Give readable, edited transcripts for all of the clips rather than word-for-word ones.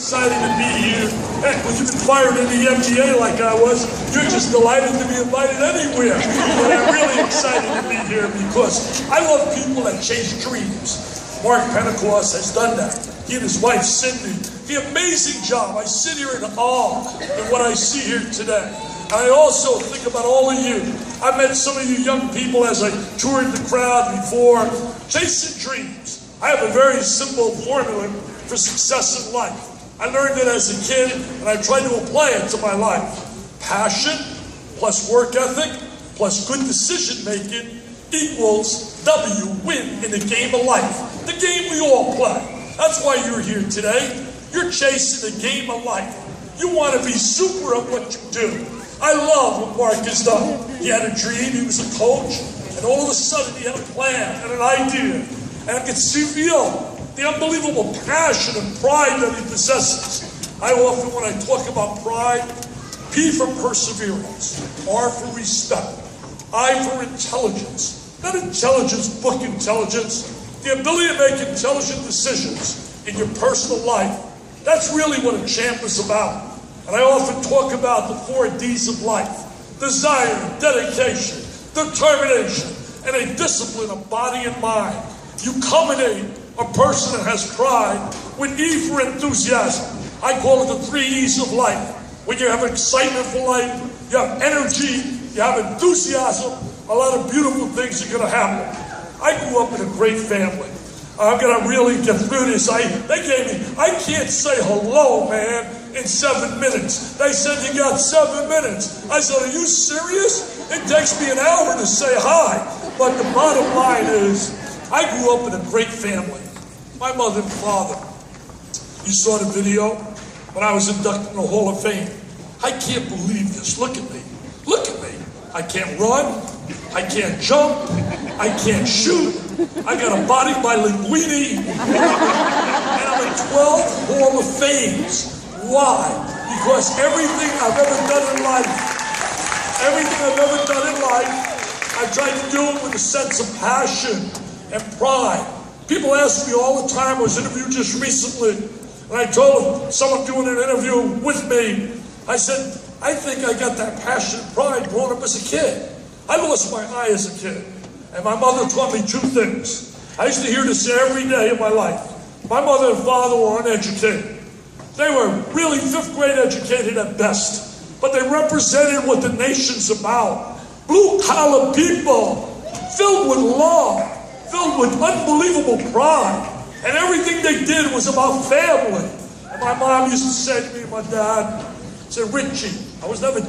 excited to be here. Heck, when you've been fired in the MGA like I was, you're just delighted to be invited anywhere. But I'm really excited to be here because I love people that chase dreams. Mark Pentecost has done that. He and his wife, Cindy, the amazing job. I sit here in awe at what I see here today. And I also think about all of you. I met some of you young people as I toured the crowd before. Chasing dreams. I have a very simple formula for success in life. I learned it as a kid, and I tried to apply it to my life. Passion plus work ethic plus good decision making equals W, win in the game of life. The game we all play. That's why you're here today. You're chasing the game of life. You want to be super at what you do. I love what Mark has done. He had a dream, he was a coach, and all of a sudden he had a plan and an idea. And I could feel the unbelievable passion and pride that he possesses. I often, when I talk about pride, P for perseverance, R for respect, I for intelligence. Not intelligence, book intelligence, the ability to make intelligent decisions in your personal life. That's really what a champ is about. And I often talk about the 4 Ds of life: desire, dedication, determination, and a discipline of body and mind. You culminate a person that has pride with E for enthusiasm. I call it the 3 E's of life. When you have excitement for life, you have energy, you have enthusiasm, a lot of beautiful things are going to happen. I grew up in a great family. I'm going to really get through this. I can't say hello, man, in 7 minutes. They said you got 7 minutes. I said, are you serious? It takes me an hour to say hi. But the bottom line is, I grew up in a great family. My mother and father. You saw the video when I was inducted in the Hall of Fame. I can't believe this. Look at me. Look at me. I can't run. I can't jump. I can't shoot. I got a body by Linguini. And I'm in 12 Hall of Fames. Why? Because everything I've ever done in life, I tried to do it with a sense of passion and pride. People ask me all the time. I was interviewed just recently, and I told someone doing an interview with me, I said, I think I got that passion and pride growing up as a kid. I lost my eye as a kid, and my mother taught me 2 things. I used to hear this every day of my life. My mother and father were uneducated. They were really 5th grade educated at best, but they represented what the nation's about. Blue-collar people, filled with love, filled with unbelievable pride, and everything they did was about family. And my mom used to say to me, my dad, said, Richie, I was never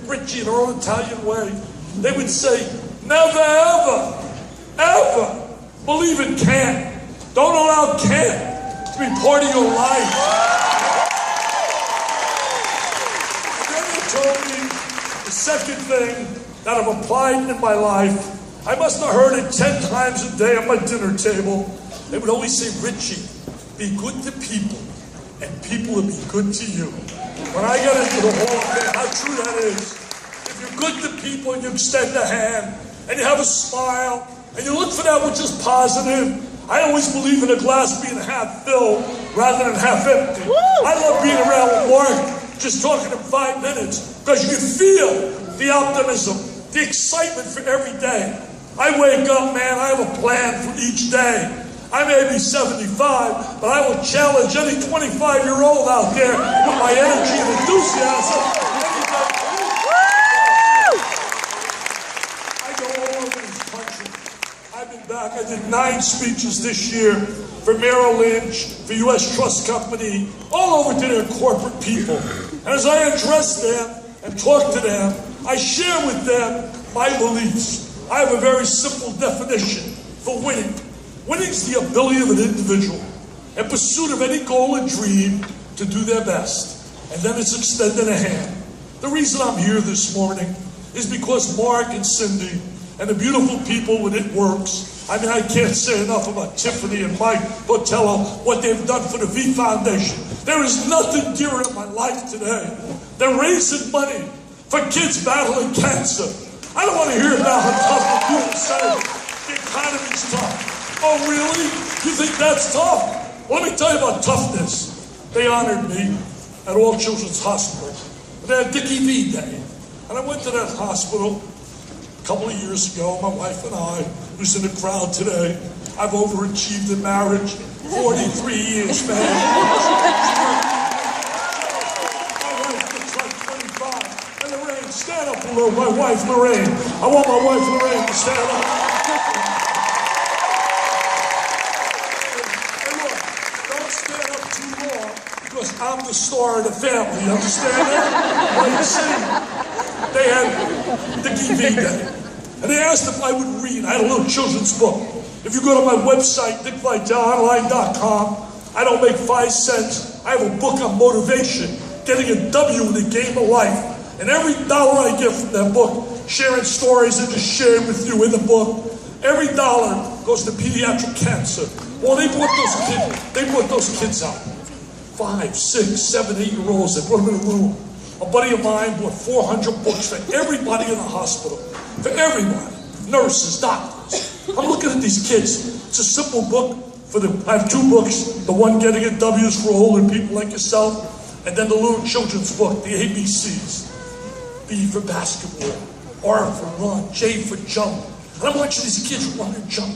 Richie in her own Italian way. They would say, never ever, ever believe in can't. Don't allow can't to be part of your life. And then they told me the second thing that I've applied in my life. I must have heard it 10 times a day at my dinner table. They would always say, Richie, be good to people, and people will be good to you. When I got into the Hall of Fame, how true that is. If you're good to people and you extend a hand, and you have a smile, and you look for that which is positive, I always believe in a glass being half filled rather than half empty. I love being around with Mark, just talking in 5 minutes, because you can feel the optimism, the excitement for every day. I wake up, man, I have a plan for each day. I may be 75, but I will challenge any 25-year-old out there with my energy and enthusiasm. I go all over this country. I've been back. I did 9 speeches this year for Merrill Lynch, for U.S. Trust Company, all over to their corporate people. And as I address them and talk to them, I share with them my beliefs. I have a very simple definition for winning. Winning is the ability of an individual in pursuit of any goal and dream to do their best. And then it's extending a hand. The reason I'm here this morning is because Mark and Cindy and the beautiful people with ItWorks, I mean, I can't say enough about Tiffany and Mike Botello, what they've done for the V Foundation. There is nothing dearer in my life today than raising money for kids battling cancer. I don't want to hear about how tough the people say the economy's tough. Oh, really? You think that's tough? Well, let me tell you about toughness. they honored me at All Children's Hospital. They had Dickie V Day. And I went to that hospital a couple of years ago, my wife and I, who's in the crowd today. I've overachieved in marriage, 43 years, man. My wife looks like 25. And Lorraine, stand up a little, my wife Lorraine. I want my wife Lorraine to stand up. Hey look, don't stand up too long, because I'm the star of the family, you understand that? Well, you see, they had Dickie V Day. And they asked if I would read. I had a little children's book. If you go to my website, DickVitaleOnline.com, I don't make 5 cents. I have a book on motivation, getting a W in the game of life. And every dollar I get from that book, sharing stories I just shared with you in the book, every dollar goes to pediatric cancer. Well, they brought those kids out. 5, 6, 7, 8-year-olds. They brought them in a room. A buddy of mine bought 400 books for everybody in the hospital. For everybody. Nurses, doctors. I'm looking at these kids. It's a simple book. I have 2 books. The one getting a W's for older people like yourself. And then the little children's book, the ABCs. B for basketball. R for run. J for jump. And I'm watching these kids run and jump.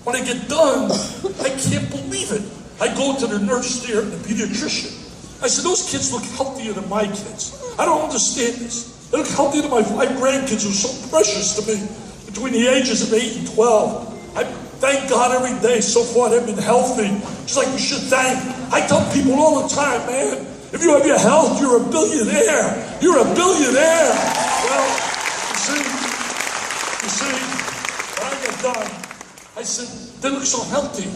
When I get done, I can't believe it. I go to the nurse there and the pediatrician. I said, those kids look healthier than my kids. I don't understand this. They look healthier than my grandkids who are so precious to me. Between the ages of 8 and 12. I thank God every day so far they've been healthy. Just like we should thank. I tell people all the time, man, if you have your health, you're a billionaire. You're a billionaire. Well, you see, when I got done, I said, they look so healthy.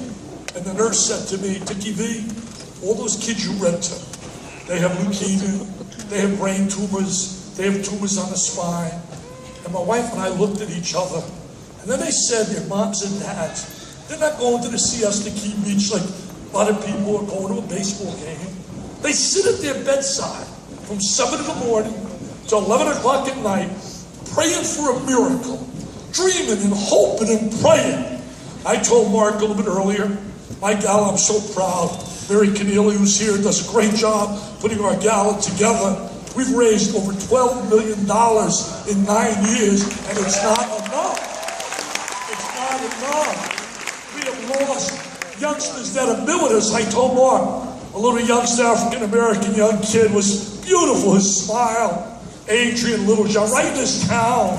And the nurse said to me, Dickie V, all those kids you read to, they have leukemia, they have brain tumors, they have tumors on the spine. And my wife and I looked at each other, and then they said their moms and dads, they're not going to the Siesta Key Beach like a lot of people are going to a baseball game. They sit at their bedside from 7 in the morning to 11 o'clock at night, praying for a miracle, dreaming and hoping and praying. I told Mark a little bit earlier, my gal, I'm so proud. Mary Keneally, who's here, does a great job putting our gala together. We've raised over $12 million in 9 years, and it's not enough. It's not enough. We have lost youngsters that have been with us. I told Mark, a little youngster, African-American young kid, was beautiful, his smile. Adrian Littlejohn, right in this town.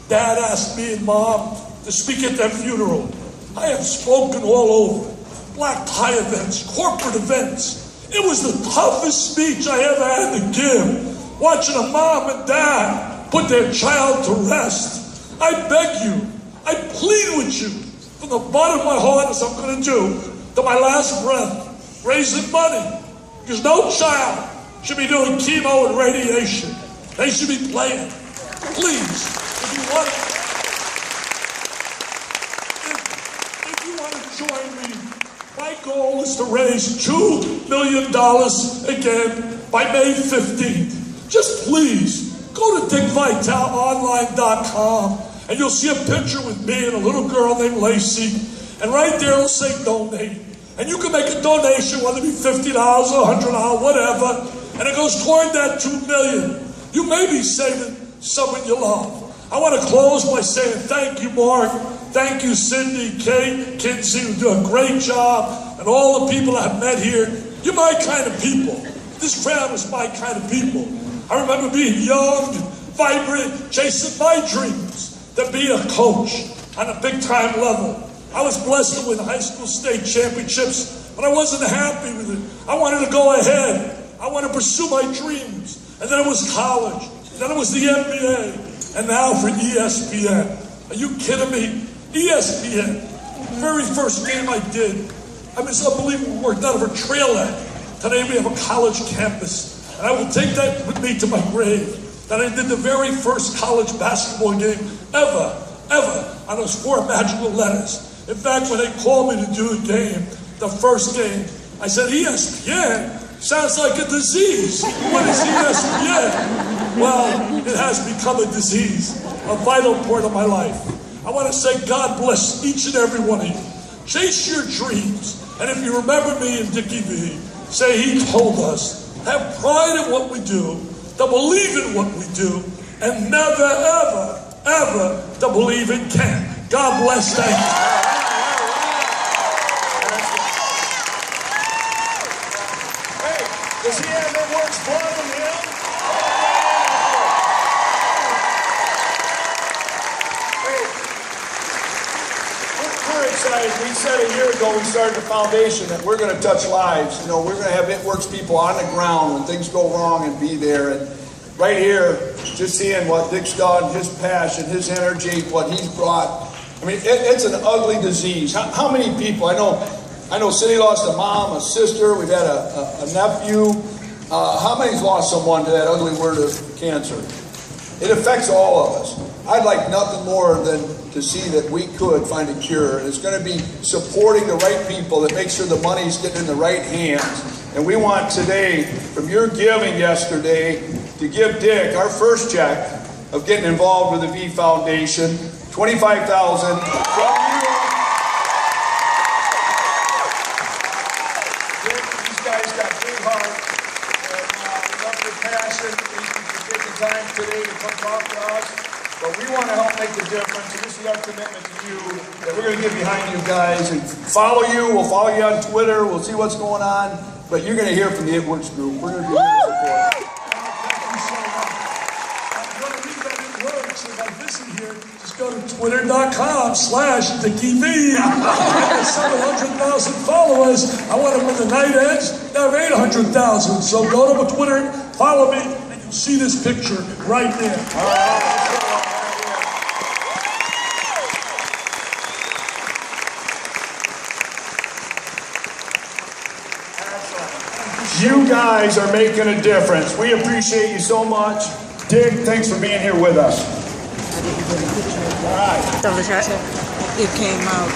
Dad asked me and Mom to speak at that funeral. I have spoken all over. Black tie events, corporate events. It was the toughest speech I ever had to give. Watching a mom and dad put their child to rest. I beg you, I plead with you, from the bottom of my heart, as I'm going to do, to my last breath, raising money. Because no child should be doing chemo and radiation. They should be playing. Please, if you want to join me, my goal is to raise $2 million again by May 15th. Just please, go to DickVitaleOnline.com and you'll see a picture with me and a little girl named Lacey. And right there it'll say donate. And you can make a donation, whether it be $50 or $100, whatever. And it goes toward that $2 million. You may be saving someone you love. I want to close by saying thank you, Mark. Thank you, Cindy, Kate, Kinsey, who do a great job, and all the people I've met here. You're my kind of people. This crowd is my kind of people. I remember being young, vibrant, chasing my dreams to be a coach on a big-time level. I was blessed to win high school state championships, but I wasn't happy with it. I wanted to go ahead. I wanted to pursue my dreams. And then it was college. And then it was the NBA. And now for ESPN. Are you kidding me? ESPN. Very first game I did. I mean, it's unbelievable. We worked out of a trailhead. Today we have a college campus. And I will take that with me to my grave. That I did the very first college basketball game ever on those 4 magical letters. In fact, when they called me to do a game, the first game, I said, ESPN? Sounds like a disease. What is ESPN? Well, it has become a disease, a vital part of my life. I want to say God bless each and every one of you. Chase your dreams. And if you remember me and Dickie V, say he told us, have pride in what we do, to believe in what we do, and never, ever, ever to believe it can. God bless, thank you. Hey, does he have ItWorks blood in him? We're excited. We said a year ago we started the foundation that we're going to touch lives. You know, we're going to have ItWorks people on the ground when things go wrong and be there. And right here, just seeing what Dick's done, his passion, his energy, what he's brought. I mean, it's an ugly disease. How many people? I know Cindy lost a mom, a sister. We've had a nephew. How many's lost someone to that ugly word of cancer? It affects all of us. I'd like nothing more than to see that we could find a cure. And it's going to be supporting the right people that make sure the money's getting in the right hands. And we want today, from your giving yesterday, to give Dick our first check of getting involved with the V Foundation, $25,000 from you. Dick, these guys got big hearts, and we love your passion. Thank you for taking time today to come talk to us. But we want to help make the difference, and this is our commitment to you, that we're going to get behind you guys and follow you. We'll follow you on Twitter. We'll see what's going on. But you're going to hear from the ItWorks group. We're going to be here to support. If I visit here, just go to twitter.com/DickieV. I have 700,000 followers. I want them when the night ends, they have 800,000. So go to my Twitter, follow me, and you'll see this picture right there. All right. You guys are making a difference. We appreciate you so much. Dick, thanks for being here with us. All right. It came out.